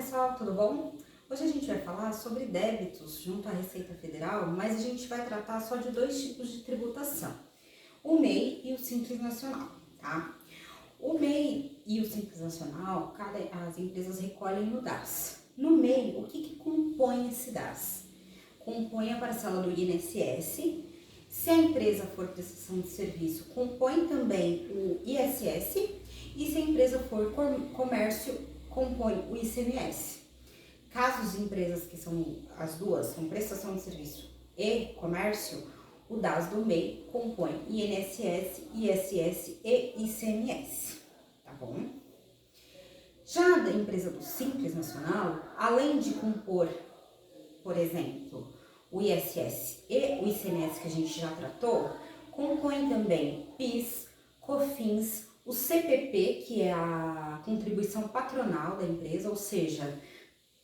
pessoal, tudo bom? Hoje a gente vai falar sobre débitos junto à Receita Federal, mas a gente vai tratar só de dois tipos de tributação, o MEI e o Simples Nacional, tá? O MEI e o Simples Nacional, as empresas recolhem no DAS. No MEI, o que compõe esse DAS? Compõe a parcela do INSS. Se a empresa for prestação de serviço, compõe também o ISS. E se a empresa for comércio, compõe o ICMS. Casos de empresas que são as duas, são prestação de serviço e comércio, o DAS do MEI compõe INSS, ISS e ICMS, tá bom? Já da empresa do Simples Nacional, além de compor, por exemplo, o ISS e o ICMS que a gente já tratou, compõe também PIS, COFINS, o CPP, que é a contribuição patronal da empresa, ou seja,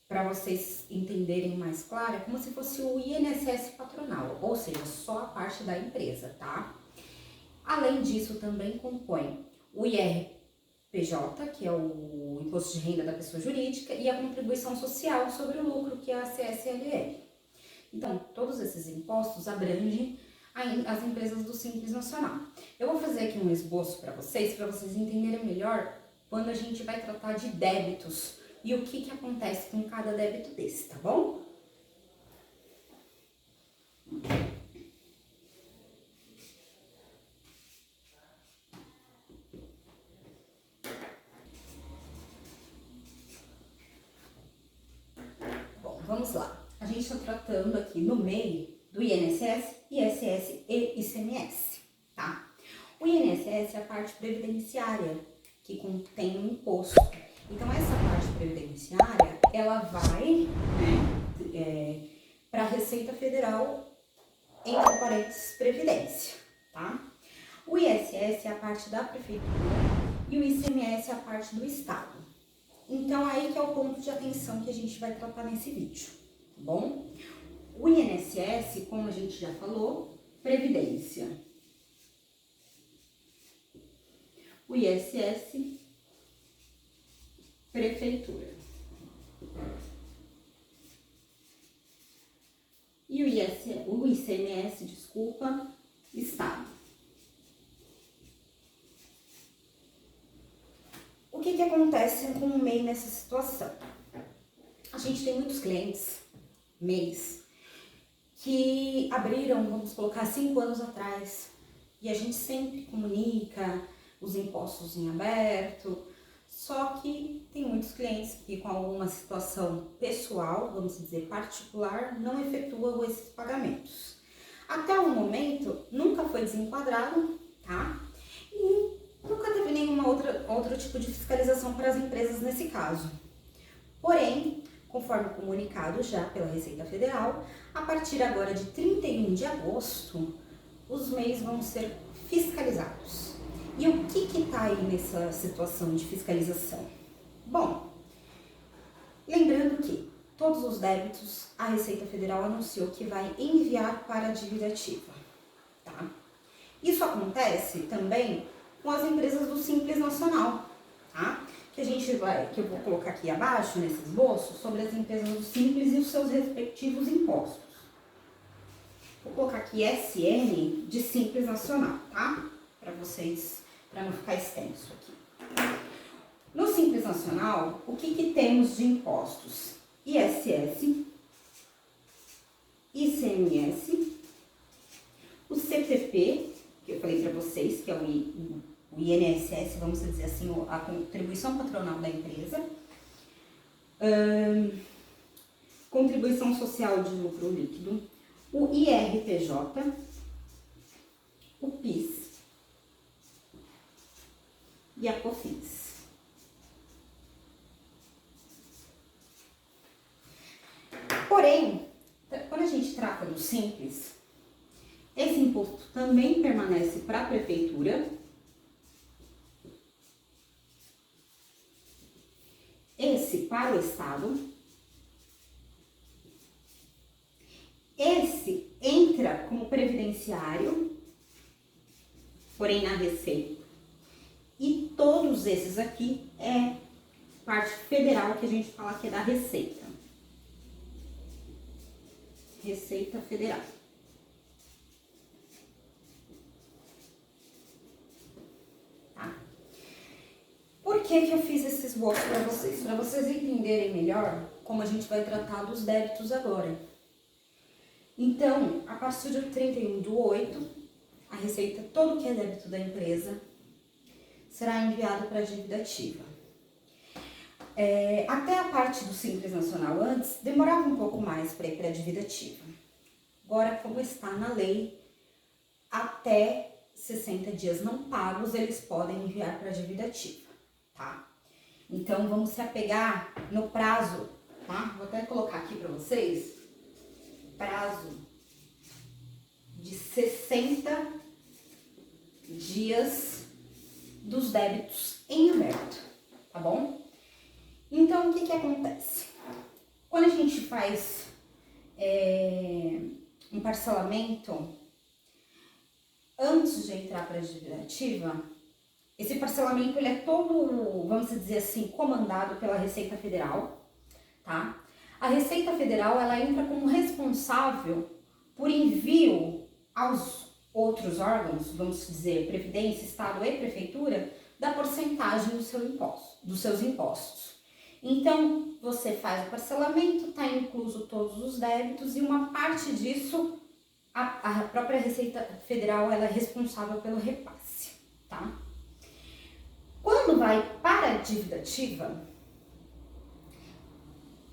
para vocês entenderem mais claro, é como se fosse o INSS patronal, ou seja, só a parte da empresa, tá? Além disso, também compõe o IRPJ, que é o Imposto de Renda da Pessoa Jurídica, e a contribuição social sobre o lucro, que é a CSLL. Então, todos esses impostos abrangem as empresas do Simples Nacional. Eu vou fazer aqui um esboço para vocês entenderem melhor quando a gente vai tratar de débitos e o que acontece com cada débito desse, tá bom? Bom, vamos lá. A gente está tratando aqui no MEI do INSS, ISS e ICMS, tá? O INSS é a parte previdenciária que contém o imposto. Então, essa parte previdenciária, ela vai para a Receita Federal, entre parênteses, Previdência, tá? O ISS é a parte da Prefeitura e o ICMS é a parte do Estado. Então, aí que é o ponto de atenção que a gente vai tratar nesse vídeo, tá bom? O INSS, como a gente já falou, Previdência. O ISS, Prefeitura. E o ICMS, desculpa, Estado. O que acontece com o MEI nessa situação? A gente tem muitos clientes, MEIs, que abriram, vamos colocar, 5 anos atrás, e a gente sempre comunica os impostos em aberto, só que tem muitos clientes que com alguma situação pessoal, vamos dizer, particular, não efetuam esses pagamentos. Até o momento, nunca foi desenquadrado, tá? E nunca teve nenhuma outro tipo de fiscalização para as empresas nesse caso. Porém, conforme comunicado já pela Receita Federal, a partir agora de 31 de agosto, os MEIs vão ser fiscalizados. E o que está aí nessa situação de fiscalização? Bom, lembrando que todos os débitos a Receita Federal anunciou que vai enviar para a dívida ativa, tá? Isso acontece também com as empresas do Simples Nacional, tá? Que eu vou colocar aqui abaixo nesse esboço sobre as empresas do Simples e os seus respectivos impostos. Vou colocar aqui SN de Simples Nacional, tá? Para vocês, para não ficar extenso aqui. No Simples Nacional, o que temos de impostos? ISS, ICMS, o CPP, que eu falei para vocês, que é o INSS, vamos dizer assim, a contribuição patronal da empresa, contribuição social de lucro líquido, o IRPJ, o PIS e a COFINS. Porém, quando a gente trata do Simples, esse imposto também permanece para a Prefeitura, esse para o Estado, esse entra como previdenciário, porém na Receita, e todos esses aqui é parte federal, que a gente fala que é da Receita. Receita Federal. Tá? Por que que eu fiz esse esboço para vocês? Para vocês entenderem melhor como a gente vai tratar dos débitos agora. Então, a partir do 31/8, a Receita, todo que é débito da empresa, será enviado para a dívida ativa. Até a parte do Simples Nacional antes, demorava um pouco mais para ir para a dívida ativa. Agora, como está na lei, até 60 dias não pagos, eles podem enviar para a dívida ativa, tá? Então, vamos se apegar no prazo, tá? Vou até colocar aqui para vocês, prazo de 60 dias dos débitos em aberto, tá bom? Então, o que que acontece? Quando a gente faz um parcelamento antes de entrar para a dívida ativa, esse parcelamento ele é todo, vamos dizer assim, comandado pela Receita Federal, tá? A Receita Federal, ela entra como responsável por envio aos outros órgãos, vamos dizer, Previdência, Estado e Prefeitura, da porcentagem do seu imposto, dos seus impostos. Então, você faz o parcelamento, está incluso todos os débitos e uma parte disso, a própria Receita Federal, ela é responsável pelo repasse, tá? Quando vai para a dívida ativa,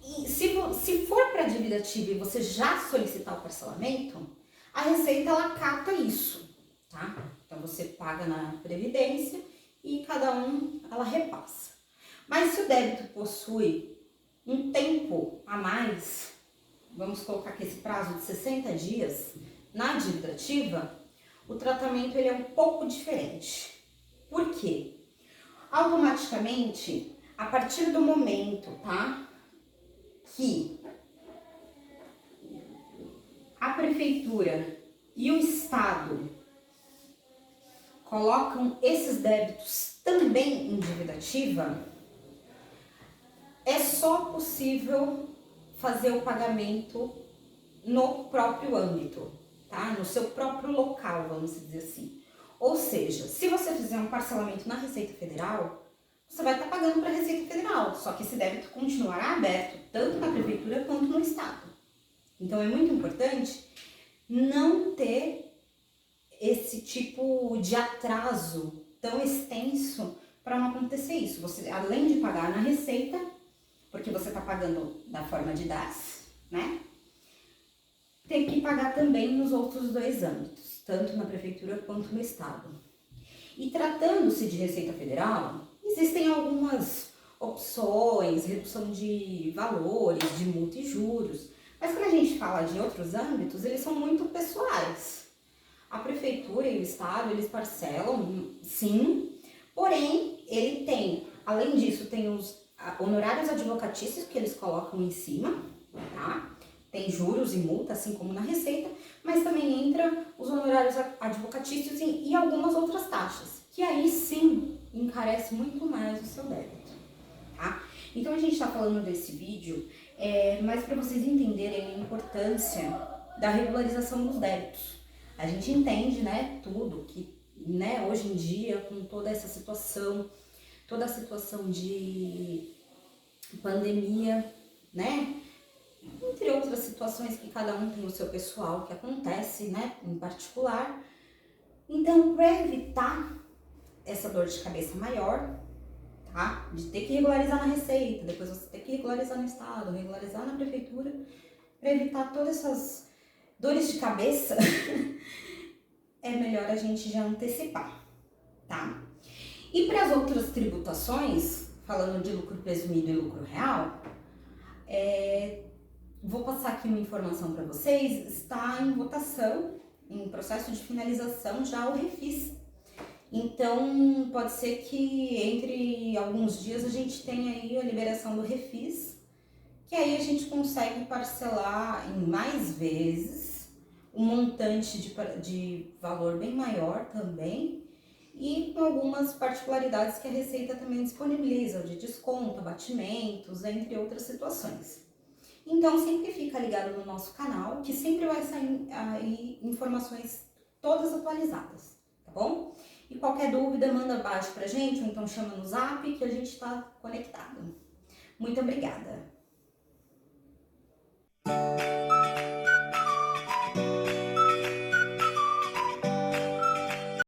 e se for para a dívida ativa e você já solicitar o parcelamento, a Receita, ela cata isso, tá? Então, você paga na Previdência e cada um, ela repassa. Mas se o débito possui um tempo a mais, vamos colocar aqui esse prazo de 60 dias na dívida ativa, o tratamento ele é um pouco diferente. Por quê? Automaticamente, a partir do momento, tá, que a Prefeitura e o Estado colocam esses débitos também em dívida ativa, é só possível fazer o pagamento no próprio âmbito, tá? No seu próprio local, vamos dizer assim. Ou seja, se você fizer um parcelamento na Receita Federal, você vai estar pagando para a Receita Federal, só que esse débito continuará aberto, tanto na Prefeitura quanto no Estado. Então, é muito importante não ter esse tipo de atraso tão extenso para não acontecer isso. Você, além de pagar na Receita, porque você está pagando da forma de DAS, né? Tem que pagar também nos outros dois âmbitos, tanto na Prefeitura quanto no Estado. E tratando-se de Receita Federal, existem algumas opções, redução de valores, de multa e juros, mas quando a gente fala de outros âmbitos, eles são muito pessoais. A Prefeitura e o Estado, eles parcelam, sim, porém, ele tem, além disso, tem os honorários advocatícios que eles colocam em cima, tá? Tem juros e multa, assim como na Receita, mas também entra os honorários advocatícios e algumas outras taxas, que aí sim encarece muito mais o seu débito, tá? Então a gente está falando desse vídeo, mas para vocês entenderem a importância da regularização dos débitos. A gente entende, né, tudo que, né, hoje em dia, com toda essa situação, toda a situação de pandemia, né, entre outras situações que cada um tem o seu pessoal que acontece, né, em particular. Então, para evitar essa dor de cabeça maior, tá, de ter que regularizar na Receita, depois você ter que regularizar no Estado, regularizar na Prefeitura, para evitar todas essas dores de cabeça, é melhor a gente já antecipar, tá? E para as outras tributações, falando de lucro presumido e lucro real, vou passar aqui uma informação para vocês, está em votação, em processo de finalização já o Refis. Então, pode ser que entre alguns dias a gente tenha aí a liberação do Refis, que aí a gente consegue parcelar em mais vezes, um montante de valor bem maior também, e com algumas particularidades que a Receita também disponibiliza, de desconto, abatimentos, entre outras situações. Então, sempre fica ligado no nosso canal, que sempre vai sair aí informações todas atualizadas, tá bom? E qualquer dúvida, manda abaixo pra gente, ou então chama no zap, que a gente está conectado. Muito obrigada!